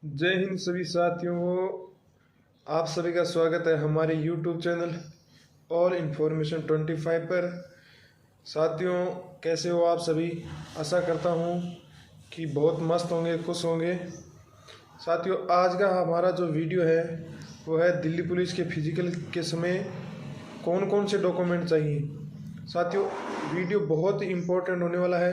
जय हिंद सभी साथियों को। आप सभी का स्वागत है हमारे YouTube चैनल और इन्फॉर्मेशन 25 पर। साथियों, कैसे हो आप सभी? आशा करता हूँ कि बहुत मस्त होंगे, खुश होंगे। साथियों, आज का हमारा जो वीडियो है वो है दिल्ली पुलिस के फिजिकल के समय कौन कौन से डॉक्यूमेंट चाहिए। साथियों, वीडियो बहुत ही इम्पोर्टेंट होने वाला है।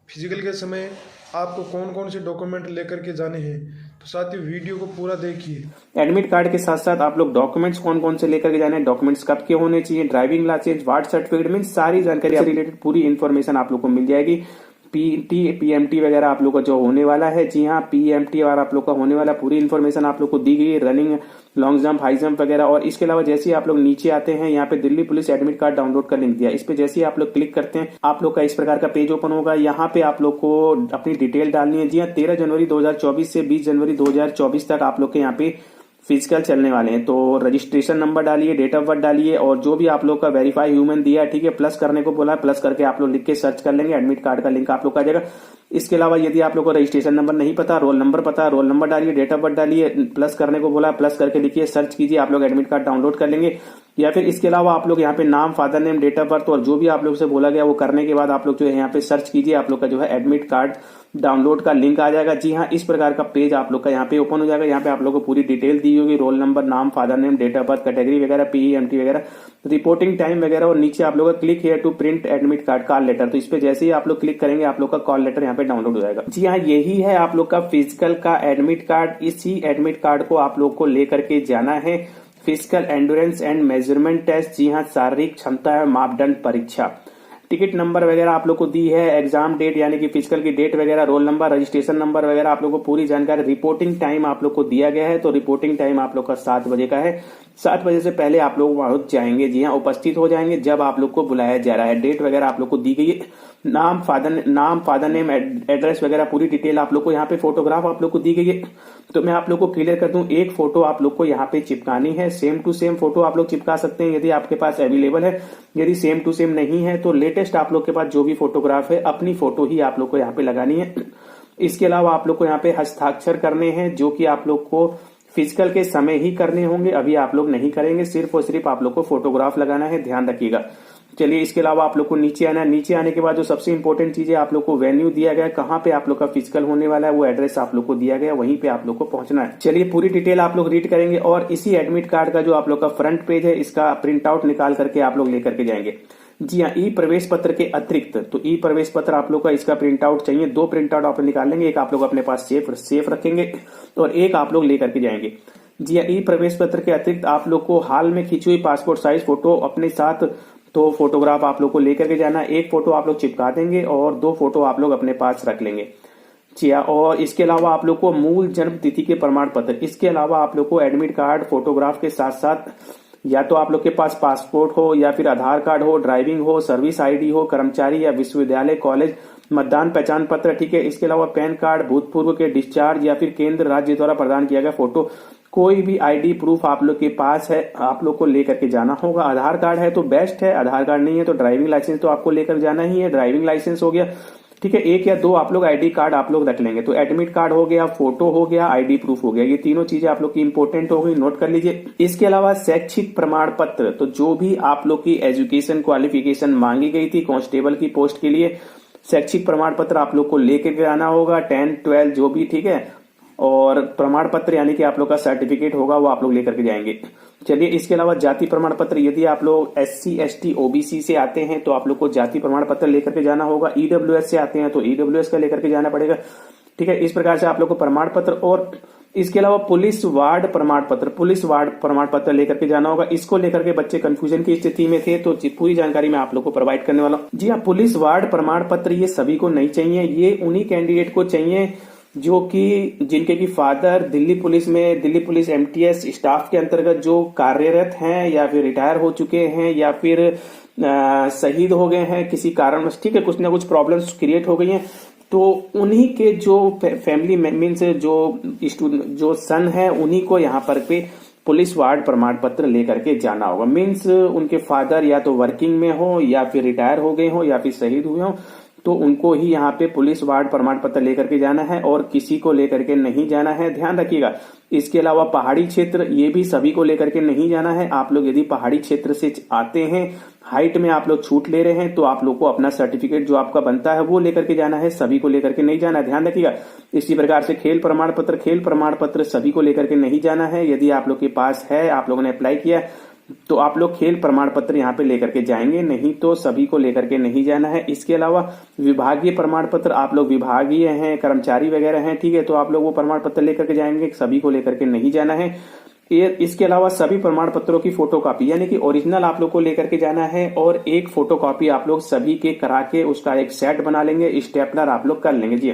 फिजिकल के समय आपको कौन कौन से डॉक्यूमेंट लेकर के जाने हैं, तो साथियों वीडियो को पूरा देखिए। एडमिट कार्ड के साथ साथ आप लोग डॉक्यूमेंट्स कौन कौन से लेकर के जाने हैं, डॉक्यूमेंट्स कब के होने चाहिए, ड्राइविंग लाइसेंस, वार्ड सर्टिफिकेट में सारी जानकारी से रिलेटेड पूरी इन्फॉर्मेशन आप लोग को मिल जाएगी। पीएमटी वगैरह आप लोग का जो होने वाला है, जी हाँ पीएमटी और आप लोग का होने वाला पूरी इन्फॉर्मेशन आप लोग को दी गई है। Running, long jump, high jump वगैरह। और इसके अलावा जैसे ही आप लोग नीचे आते हैं, यहाँ पे Delhi police admit card download का लिंक दिया, इस पे जैसे ही आप लोग क्लिक करते हैं आप लोग का इस प्रकार का पेज ओपन होगा। यहाँ पे आप लोग को अपनी डिटेल डालनी है। जी हाँ, 13 जनवरी 2024 से 20 जनवरी 2024 तक आप लोग के यहाँ पे फिजिकल चलने वाले हैं। तो रजिस्ट्रेशन नंबर डालिए, डेट ऑफ बर्थ डालिए और जो भी आप लोग का वेरीफाई ह्यूमन दिया है, ठीक है, प्लस करने को बोला है, प्लस करके आप लोग लिख के सर्च कर लेंगे, एडमिट कार्ड का लिंक आप लोग का आ जाएगा। इसके अलावा यदि आप लोग को रजिस्ट्रेशन नंबर नहीं पता, रोल नंबर पता, रोल नंबर डालिए, डेट ऑफ बर्थ डालिए, प्लस करने को बोला है, प्लस करके लिखिए, सर्च कीजिए, आप लोग एडमिट कार्ड डाउनलोड कर लेंगे। या फिर इसके अलावा आप लोग यहाँ पे नाम, father name, date of birth और जो भी आप लोग से बोला गया वो करने के बाद आप लोग जो है यहाँ पे सर्च कीजिए, आप लोग का जो है एडमिट कार्ड डाउनलोड का लिंक आ जाएगा। जी हाँ, इस प्रकार का पेज आप लोग का यहाँ पे ओपन हो जाएगा। यहाँ पे आप लोग को पूरी डिटेल दी होगी, रोल नंबर, नाम, father name, date of birth, category वगैरह, पीईएमटी वगैरह, रिपोर्टिंग टाइम वगैरह। और नीचे आप लोग का click here to print admit card call letter, तो इस पे जैसे ही आप लोग क्लिक करेंगे आप लोग का कॉल लेटर यहाँ पे डाउनलोड हो जाएगा। जी हाँ, यही है आप लोग का फिजिकल का एडमिट कार्ड। इसी एडमिट कार्ड को आप लोग को लेकर के जाना है physical endurance and measurement test. जी हाँ, शारीरिक क्षमता मापदंड परीक्षा। टिकट नंबर वगैरह आप लोग को दी है, एग्जाम डेट यानी कि फिजिकल की डेट वगैरह, रोल नंबर, रजिस्ट्रेशन नंबर वगैरह आप लोग को पूरी जानकारी। रिपोर्टिंग टाइम आप लोग को दिया गया है, तो रिपोर्टिंग टाइम आप लोग का 7 बजे का है। 7 बजे से पहले आप लोग वहां जाएंगे, जी हाँ उपस्थित हो जाएंगे जब आप लोग को बुलाया जा रहा है। डेट वगैरह आप लोग को दी गई है, नाम, फादर नेम, एड्रेस वगैरह पूरी डिटेल आप लोग को यहाँ पे, फोटोग्राफ आप लोग को दी गई है। तो मैं आप लोग को क्लियर कर दूं, एक फोटो आप लोग को यहाँ पे चिपकानी है। सेम टू सेम फोटो आप लोग चिपका सकते हैं यदि आपके पास अवेलेबल है। यदि सेम टू सेम नहीं है तो लेटेस्ट आप लोग के पास जो भी फोटोग्राफ है अपनी फोटो ही आप लोग को यहाँ पे लगानी है। इसके अलावा आप लोग को यहाँ पे हस्ताक्षर करने हैं, जो कि आप लोग को फिजिकल के समय ही करने होंगे, अभी आप लोग नहीं करेंगे। सिर्फ और सिर्फ आप लोग को फोटोग्राफ लगाना है, ध्यान रखिएगा। चलिए, इसके अलावा आप लोग को नीचे आना है। नीचे आने के बाद जो सबसे इंपॉर्टेंट चीज है, आप लोग को वेन्यू दिया गया है, कहाँ पे आप लोग का फिजिकल होने वाला है वो एड्रेस आप लोग को दिया गया है, वहीं पे आप लोग को पहुंचना है। चलिए, पूरी डिटेल आप लोग रीड करेंगे और इसी एडमिट कार्ड का जो आप लोग का फ्रंट पेज है, इसका प्रिंट आउट निकाल करके आप लोग लेकर के जाएंगे। जी हाँ, ई प्रवेश पत्र के अतिरिक्त, तो ई प्रवेश पत्र आप लोग का इसका प्रिंट आउट चाहिए। 2 प्रिंट आउट आप निकाल लेंगे, एक आप लोग अपने पास सेफ रखेंगे और एक आप लोग लेकर के जाएंगे। जी हाँ, ई प्रवेश पत्र के अतिरिक्त आप लोग को हाल में खींची हुई पासपोर्ट साइज फोटो अपने साथ, तो फोटोग्राफ आप लोग को लेकर के जाना। एक फोटो आप लोग चिपका देंगे और 2 फोटो आप लोग अपने पास रख लेंगे। जी हाँ, और इसके अलावा आप लोग को मूल जन्म तिथि के प्रमाण पत्र, इसके अलावा आप लोग को एडमिट कार्ड, फोटोग्राफ के साथ साथ या तो आप लोग के पास पासपोर्ट हो या फिर आधार कार्ड हो, ड्राइविंग हो, सर्विस आईडी हो, कर्मचारी या विश्वविद्यालय, कॉलेज, मतदान पहचान पत्र, ठीक है। इसके अलावा पैन कार्ड, भूतपूर्व के डिस्चार्ज या फिर केंद्र राज्य द्वारा प्रदान किया गया फोटो, कोई भी आईडी प्रूफ आप लोग के पास है आप लोग को लेकर के जाना होगा। आधार कार्ड है तो बेस्ट है, आधार कार्ड नहीं है तो ड्राइविंग लाइसेंस तो आपको लेकर जाना ही है। ड्राइविंग लाइसेंस हो गया, ठीक है, 1 या 2 आप लोग आईडी कार्ड आप लोग रख लेंगे। तो एडमिट कार्ड हो गया, फोटो हो गया, आईडी प्रूफ हो गया, ये तीनों चीजें आप लोग की इंपॉर्टेंट हो गई, नोट कर लीजिए। इसके अलावा शैक्षिक प्रमाण पत्र, तो जो भी आप लोग की एजुकेशन क्वालिफिकेशन मांगी गई थी कांस्टेबल की पोस्ट के लिए, शैक्षिक प्रमाण पत्र आप लोग को लेकर आना होगा, 10, 12 जो भी, ठीक है। और प्रमाण पत्र यानी कि आप लोग का सर्टिफिकेट होगा वो आप लोग लेकर के जाएंगे। चलिए, इसके अलावा जाति प्रमाण पत्र, यदि आप लोग SC ST OBC से आते हैं तो आप लोग को जाति प्रमाण पत्र लेकर के जाना होगा। EWS से आते हैं तो EWS का लेकर के जाना पड़ेगा, ठीक है। इस प्रकार से आप लोग को प्रमाण पत्र, और इसके अलावा पुलिस वार्ड प्रमाण पत्र, पुलिस वार्ड प्रमाण पत्र लेकर के जाना होगा। इसको लेकर के बच्चे कंफ्यूजन की स्थिति में थे, तो पूरी जानकारी मैं आप लोग को प्रोवाइड करने वाला हूँ। जी हाँ, पुलिस वार्ड प्रमाण पत्र ये सभी को नहीं चाहिए, ये उन्हीं कैंडिडेट को चाहिए जो कि जिनके की फादर दिल्ली पुलिस में, दिल्ली पुलिस MTS स्टाफ के अंतर्गत जो कार्यरत हैं या फिर रिटायर हो चुके हैं या फिर शहीद हो गए हैं किसी कारणवश, ठीक है, कुछ ना कुछ प्रॉब्लम्स क्रिएट हो गई हैं, तो उन्हीं के जो फैमिली मीन्स जो सन है उन्हीं को यहाँ पर पे पुलिस वार्ड प्रमाण पत्र लेकर के जाना होगा। मीन्स उनके फादर या तो वर्किंग में हो या फिर रिटायर हो गए हो या फिर शहीद हुए हो, तो उनको ही यहाँ पे पुलिस वार्ड प्रमाण पत्र लेकर के जाना है और किसी को लेकर के नहीं जाना है, ध्यान रखिएगा। इसके अलावा पहाड़ी क्षेत्र, ये भी सभी को लेकर के नहीं जाना है। आप लोग यदि पहाड़ी क्षेत्र से आते हैं, हाइट में आप लोग छूट ले रहे हैं, तो आप लोग को अपना सर्टिफिकेट जो आपका बनता है वो लेकर के जाना है, सभी को लेकर के नहीं जाना है, ध्यान रखिएगा। इसी प्रकार से खेल प्रमाण पत्र सभी को लेकर के नहीं जाना है। यदि आप लोग के पास है, आप लोगों ने अप्लाई किया, तो आप लोग खेल प्रमाण पत्र यहाँ पे लेकर के जाएंगे, नहीं तो सभी को लेकर के नहीं जाना है। इसके अलावा विभागीय प्रमाण पत्र, आप लोग विभागीय हैं, कर्मचारी वगैरह हैं, ठीक है, तो आप लोग वो प्रमाण पत्र लेकर के जाएंगे, सभी को लेकर के नहीं जाना है। इसके अलावा सभी प्रमाण पत्रों की फोटोकॉपी यानी कि ओरिजिनल आप लोग को लेकर के जाना है और एक फोटोकॉपी आप लोग सभी के करा के उसका एक सेट बना लेंगे, स्टेपलर आप लोग कर लेंगे जी।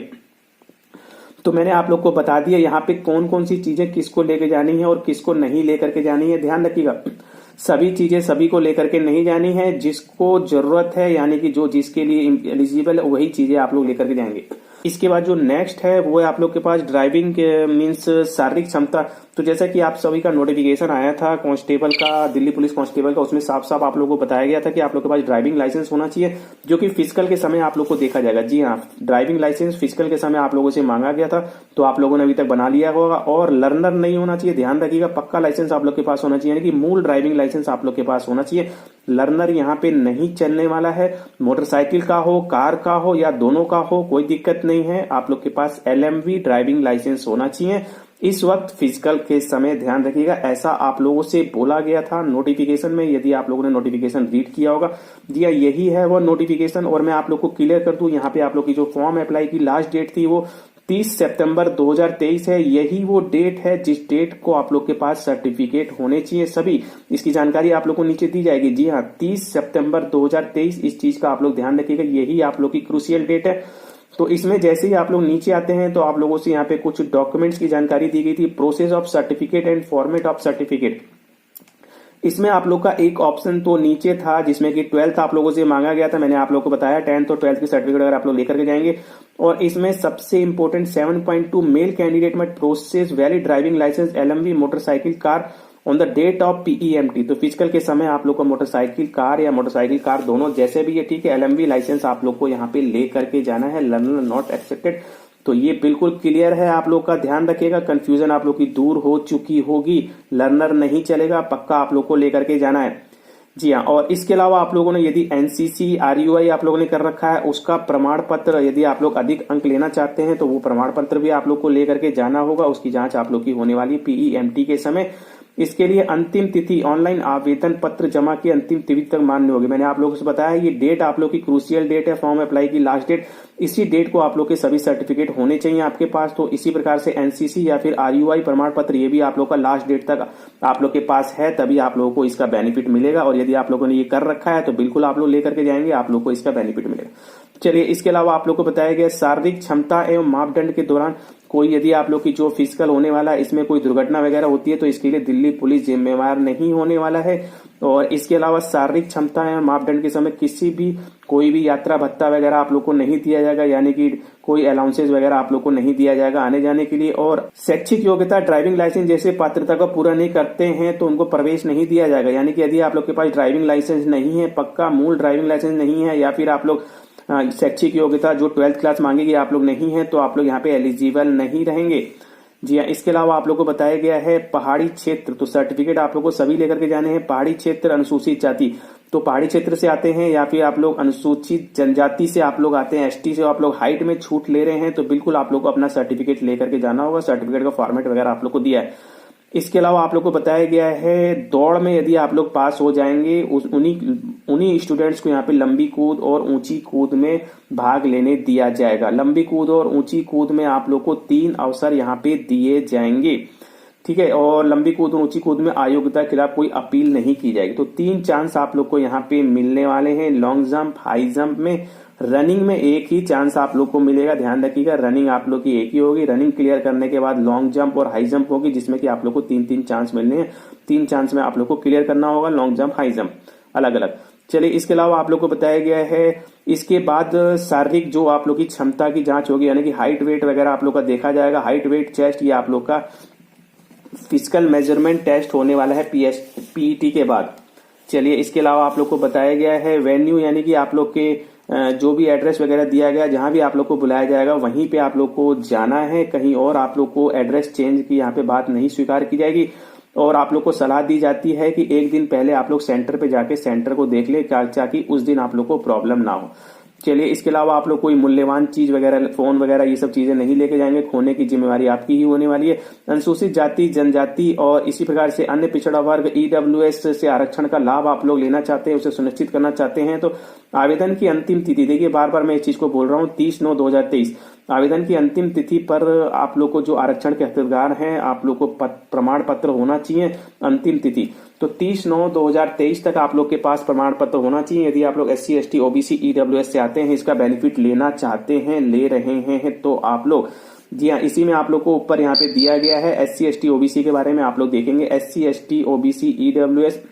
तो मैंने आप लोग को बता दिया यहाँ पे कौन कौन सी चीजें किसको लेके जानी है और किसको नहीं लेकर के जानी है, ध्यान रखिएगा। सभी चीजें सभी को लेकर के नहीं जानी है, जिसको जरूरत है यानी कि जो जिसके लिए एलिजिबल है वही चीजें आप लोग लेकर के जाएंगे। इसके बाद जो नेक्स्ट है वो है आप लोग के पास ड्राइविंग मीन्स शारीरिक क्षमता। तो जैसा कि आप सभी का नोटिफिकेशन आया था कांस्टेबल का, दिल्ली पुलिस कांस्टेबल का, उसमें साफ साफ आप लोगों को बताया गया था कि आप लोग के पास ड्राइविंग लाइसेंस होना चाहिए, जो कि फिजिकल के समय आप लोग को देखा जाएगा। जी हाँ, ड्राइविंग लाइसेंस फिजिकल के समय आप लोगों से मांगा गया था, तो आप लोगों ने अभी तक बना लिया होगा। और लर्नर नहीं होना चाहिए, ध्यान रखिएगा, पक्का लाइसेंस आप लोग के पास होना चाहिए, यानी कि मूल ड्राइविंग लाइसेंस आप लोग के पास होना चाहिए। लर्नर यहाँ पे नहीं चलने वाला है। मोटरसाइकिल का हो, कार का हो या दोनों का हो, कोई दिक्कत नहीं है। आप लोग के पास LMV ड्राइविंग लाइसेंस होना चाहिए इस वक्त फिजिकल के समय, ध्यान रखिएगा। ऐसा आप लोगों से बोला गया था नोटिफिकेशन में, यदि आप लोगों ने नोटिफिकेशन रीड किया होगा। जी हाँ, यही है वो नोटिफिकेशन। और मैं आप लोग को क्लियर कर दूं, यहाँ पे आप लोग की जो फॉर्म अप्लाई की लास्ट डेट थी वो 30 सितंबर 2023 है। यही वो डेट है जिस डेट को आप लोग के पास सर्टिफिकेट होने चाहिए सभी। इसकी जानकारी आप लोग को नीचे दी जाएगी। जी हाँ, 30 सितंबर 2023, इस चीज का आप लोग ध्यान रखिएगा, यही आप लोग की क्रूशियल डेट है। तो इसमें जैसे ही आप लोग नीचे आते हैं तो आप लोगों से यहाँ पे कुछ डॉक्यूमेंट्स की जानकारी दी गई थी, process of certificate and format of certificate. इसमें आप लोग का एक ऑप्शन तो नीचे था जिसमें कि 12th आप लोगों से मांगा गया था, मैंने आप लोग को बताया 10th और 12th की सर्टिफिकेट अगर आप लोग लेकर के जाएंगे। और इसमें सबसे important 7.2 male candidate must process valid driving licence LMV motorcycle car on the date of PEMT। तो फिजिकल के समय आप लोग को मोटरसाइकिल कार या मोटरसाइकिल कार दोनों जैसे भी है, ठीक है, LMV लाइसेंस आप लोग को यहाँ पे ले करके जाना है, लर्नर नॉट एक्सेप्टेड। तो ये बिल्कुल क्लियर है, आप लोग का ध्यान रखिएगा, कंफ्यूजन आप लोग की दूर हो चुकी होगी। लर्नर नहीं चलेगा, पक्का आप लोग को लेकर के जाना है। जी हाँ, और इसके अलावा आप लोगों ने यदि NCC RUI आप लोगों ने कर रखा है, उसका प्रमाण पत्र, यदि आप लोग अधिक अंक लेना चाहते हैं तो वो प्रमाण पत्र भी आप लोग को लेकर के जाना होगा। उसकी जांच आप लोग की होने वाली PEMT के समय। इसके लिए अंतिम तिथि, ऑनलाइन आवेदन पत्र जमा की अंतिम तिथि तक मान्य होगी। मैंने आप लोगों से बताया ये डेट आप लोग की क्रूशियल डेट है, फॉर्म अप्लाई की लास्ट डेट। इसी डेट को आप लोग के सभी सर्टिफिकेट होने चाहिए आपके पास। तो इसी प्रकार से NCC या फिर RUI प्रमाण पत्र, ये भी आप लोग का लास्ट डेट तक आप लोग के पास है, तभी आप लोगों को इसका बेनिफिट मिलेगा। और यदि आप लोगों ने ये कर रखा है तो बिल्कुल आप लोग लेकर के जाएंगे, आप लोग को इसका बेनिफिट मिलेगा। चलिए, इसके अलावा आप लोग को बताया गया शारीरिक क्षमता एवं मापदंड के दौरान कोई यदि आप लोग की जो फिजिकल होने वाला है इसमें कोई दुर्घटना वगैरह होती है तो इसके लिए दिल्ली पुलिस जिम्मेवार नहीं होने वाला है। और इसके अलावा शारीरिक क्षमता एवं मापदंड के समय किसी भी कोई भी यात्रा भत्ता वगैरह आप लोग को नहीं दिया जाएगा, यानी कि कोई अलाउंसेज वगैरह आप लोग को नहीं दिया जाएगा आने जाने के लिए। और शैक्षिक योग्यता, ड्राइविंग लाइसेंस जैसे पात्रता को पूरा नहीं करते हैं तो उनको प्रवेश नहीं दिया जाएगा। यानी कि यदि आप लोग के पास ड्राइविंग लाइसेंस नहीं है, पक्का मूल ड्राइविंग लाइसेंस नहीं है, या फिर आप लोग शैक्षिक योग्यता जो 12th क्लास मांगेगी आप लोग नहीं है, तो आप लोग यहाँ पे एलिजिबल नहीं रहेंगे। जी हाँ, इसके अलावा आप लोग को बताया गया है पहाड़ी क्षेत्र, तो सर्टिफिकेट आप लोग को सभी लेकर के जाने हैं। पहाड़ी क्षेत्र, अनुसूचित जाति, तो पहाड़ी क्षेत्र से आते हैं या फिर आप लोग अनुसूचित जनजाति से आप लोग आते हैं, ST से आप लोग हाइट में छूट ले रहे हैं, तो बिल्कुल आप लोग को अपना सर्टिफिकेट लेकर के जाना होगा। सर्टिफिकेट का फॉर्मेट वगैरह आप लोग को दिया है। इसके अलावा आप लोग को बताया गया है दौड़ में यदि आप लोग पास हो जाएंगे, उन्हीं स्टूडेंट्स को यहाँ पे लंबी कूद और ऊंची कूद में भाग लेने दिया जाएगा। लंबी कूद और ऊंची कूद में आप लोग को 3 अवसर यहाँ पे दिए जाएंगे, ठीक है। और लंबी कूद और ऊंची कूद में अयोग्यता के खिलाफ कोई अपील नहीं की जाएगी। तो 3 चांस आप लोग को यहाँ पे मिलने वाले हैं। लॉन्ग जंप, हाई जंप में, रनिंग में एक ही चांस आप लोग को मिलेगा, ध्यान रखिएगा, रनिंग आप लोग की एक ही होगी। रनिंग क्लियर करने के बाद लॉन्ग जंप और हाई जंप होगी, जिसमें कि आप लोग को 3-3 चांस मिलने हैं। 3 चांस में आप लोग को क्लियर करना होगा, लॉन्ग जंप, हाई जंप अलग अलग। चलिए, इसके अलावा आप लोग को बताया गया है इसके बाद शारीरिक जो आप लोग की क्षमता की जांच होगी, यानी कि हाइट वेट वगैरह आप लोग का देखा जाएगा। हाइट वेट चेस्ट, ये आप लोग का फिजिकल मेजरमेंट टेस्ट होने वाला है PET के बाद। चलिए, इसके अलावा आप लोग को बताया गया है वेन्यू, यानी कि आप लोग के जो भी एड्रेस वगैरह दिया गया, जहां भी आप लोग को बुलाया जाएगा वहीं पे आप लोग को जाना है। कहीं और आप लोग को एड्रेस चेंज की यहाँ पे बात नहीं स्वीकार की जाएगी। और आप लोग को सलाह दी जाती है कि एक दिन पहले आप लोग सेंटर पे जाके सेंटर को देख ले, ताकि उस दिन आप लोग को प्रॉब्लम ना हो। चलिए, इसके अलावा आप लोग कोई मूल्यवान चीज वगैरह, फोन वगैरह, ये सब चीजें नहीं लेके जाएंगे। खोने की जिम्मेवारी आपकी ही होने वाली है। अनुसूचित जाति, जनजाति और इसी प्रकार से अन्य पिछड़ा वर्ग ईडब्ल्यूएस से आरक्षण का लाभ आप लोग लेना चाहते हैं, उसे सुनिश्चित करना चाहते हैं, तो आवेदन की अंतिम तिथि, देखिए बार बार मैं इस चीज को बोल रहा हूँ, 30/9/2023 आवेदन की अंतिम तिथि पर आप लोग को जो आरक्षण के हकदार हैं, आप लोग को प्रमाण पत्र होना चाहिए। अंतिम तिथि तो 30/9/2023 तक आप लोग के पास प्रमाण पत्र होना चाहिए। यदि आप लोग SC ST OBC EWS से आते हैं, इसका बेनिफिट लेना चाहते हैं, ले रहे हैं, तो आप लोग, जी हाँ, इसी में आप लोग को ऊपर यहाँ पे दिया गया है SC ST OBC के बारे में आप लोग देखेंगे। SC ST OBC EWS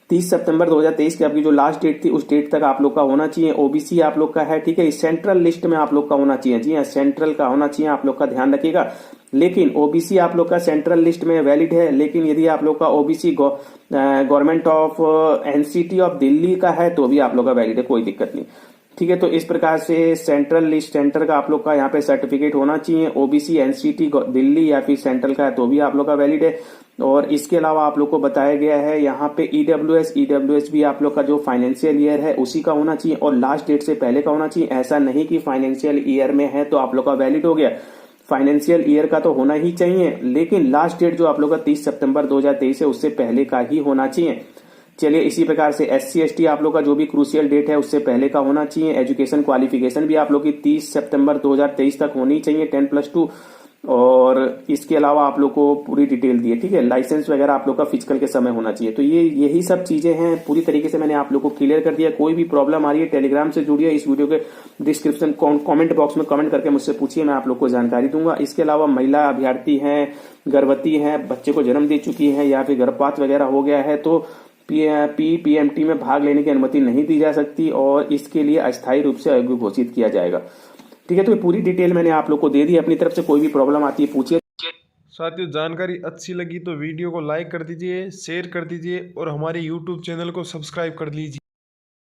30 सितंबर 2023 की आपकी जो लास्ट डेट थी, उस डेट तक आप लोग का होना चाहिए। ओबीसी आप लोग का है, ठीक है, इस सेंट्रल लिस्ट में आप लोग का होना चाहिए। जी हाँ, सेंट्रल का होना चाहिए, आप लोग का ध्यान रखिएगा। लेकिन ओबीसी आप लोग का सेंट्रल लिस्ट में वैलिड है, लेकिन यदि आप लोग का OBC government of NCT of Delhi का है तो भी आप लोग का वैलिड है, कोई दिक्कत नहीं, ठीक है। तो इस प्रकार से सेंट्रल लिस्ट, सेंटर का आप लोग का यहाँ पे सर्टिफिकेट होना चाहिए। ओबीसी एनसीटी दिल्ली या फिर सेंट्रल का है तो भी आप लोग का वैलिड है। और इसके अलावा आप लोग को बताया गया है यहाँ पे ईडब्ल्यूएस भी आप लोग का जो फाइनेंशियल ईयर है उसी का होना चाहिए और लास्ट डेट से पहले का होना चाहिए। ऐसा नहीं कि फाइनेंशियल ईयर में है तो आप लोग का वैलिड हो गया, फाइनेंशियल ईयर का तो होना ही चाहिए, लेकिन लास्ट डेट जो आप लोग का 30 सितंबर 2023 है उससे पहले का ही होना चाहिए। चलिए, इसी प्रकार से SC ST आप लोग का जो भी क्रूशियल डेट है उससे पहले का होना चाहिए। एजुकेशन क्वालिफिकेशन भी आप लोग की 30 सितंबर 2023 तक होनी चाहिए, 10+2। और इसके अलावा आप लोग को पूरी डिटेल दी है, ठीक है। लाइसेंस वगैरह आप लोग का फिजिकल के समय होना चाहिए। तो यही सब चीजें हैं, पूरी तरीके से मैंने आप लोग को क्लियर कर दिया। कोई भी प्रॉब्लम आ रही है टेलीग्राम से जुड़िए, इस वीडियो के डिस्क्रिप्शन कमेंट बॉक्स में कमेंट करके मुझसे पूछिए, मैं आप लोग को जानकारी दूंगा। इसके अलावा महिला अभ्यर्थी हैं, गर्भवती हैं, बच्चे को जन्म दे चुकी हैं या फिर गर्भपात वगैरह हो गया है तो PMT में भाग लेने की अनुमति नहीं दी जा सकती और इसके लिए अस्थायी रूप से अयोग्य घोषित किया जाएगा, ठीक है। तो ये पूरी डिटेल मैंने आप लोग को दे दी। अपनी तरफ से कोई भी प्रॉब्लम आती है पूछिए। साथियों, जानकारी अच्छी लगी तो वीडियो को लाइक कर दीजिए, शेयर कर दीजिए और हमारे YouTube चैनल को सब्सक्राइब कर लीजिए।